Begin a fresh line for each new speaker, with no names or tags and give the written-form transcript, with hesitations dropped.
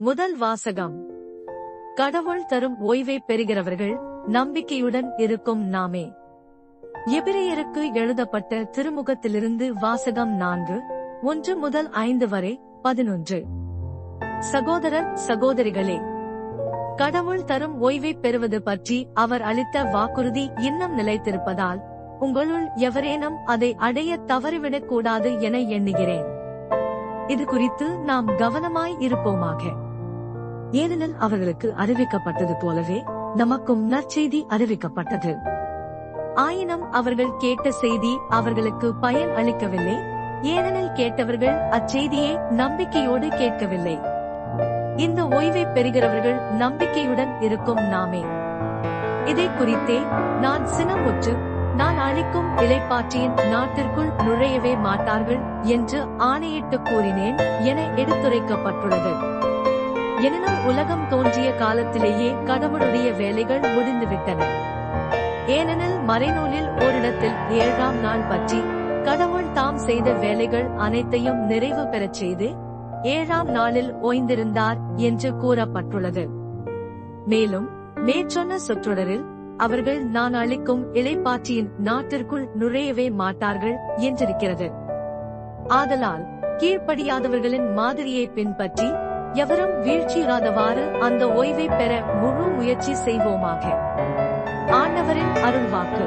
முதல் வாசகம். கடவுள் தரும் ஓய்வை பெறுகிறவர்கள் நம்பிக்கையுடன் இருக்கும் நாமே. எபிரேயருக்கு எழுதப்பட்ட திருமுகத்திலிருந்து வாசகம் 4:1-5 வரை 11. சகோதரர் சகோதரிகளே, கடவுள் தரும் ஓய்வை பெறுவது பற்றி அவர் அளித்த வாக்குறுதி இன்னும் நிலைத்திருப்பதால் உங்களுள் எவரேனும் அதை அடைய தவறிவிடக் கூடாது என எண்ணுகிறேன். இது குறித்து நாம் கவனமாய் இருப்போமாக. ஏனெனில் அவர்களுக்கு அறிவிக்கப்பட்டது போலவே நமக்கும் நற்செய்தி அறிவிக்கப்பட்டது. ஆயினும் அவர்கள் கேட்ட செய்தி அவர்களுக்கு பயன் அளிக்கவில்லை, ஏனெனில் கேட்டவர்கள் அச்செய்தியை நம்பிக்கையோடு கேட்கவில்லை. இந்த ஓய்வை பெறுகிறவர்கள் நம்பிக்கையுடன் இருக்கும் நாமே. இதை குறித்தே நான் சினமுற்று, நான் அளிக்கும் இளைப்பாற்றியின் நாட்டிற்குள் நுழையவே மாட்டார்கள் என்று ஆணையிட்டு கூறினேன் என எடுத்துரைக்கப்பட்டுள்ளது. எனினும் உலகம் தோன்றிய காலத்திலேயே கடவுளுடைய வேலைகள் முடிந்துவிட்டன. ஏனெனில் மறைநூலில் ஓரிடத்தில் 7ஆம் நாள் பற்றி கடவுள் தாம் செய்த வேலைகள் அனைத்தையும் நிறைவு பெறச் செய்து 7ஆம் நாளில் ஓய்ந்திருந்தார் என்று கூறப்பட்டுள்ளது. மேலும் மேற்சொன்ன சொற்றொடரில் அவர்கள் நான் அளிக்கும் இளைப்பாற்றியின் நாட்டிற்குள் நுழையவே மாட்டார்கள் என்றிருக்கிறது. ஆதலால் கீழ்ப்படியாதவர்களின் மாதிரியை பின்பற்றி எவரும் வீழ்ச்சியுறாதவாறு அந்த ஓய்வை பெற முழு முயற்சி செய்வோமாக. ஆண்டவரின் அருள்வாக்கு.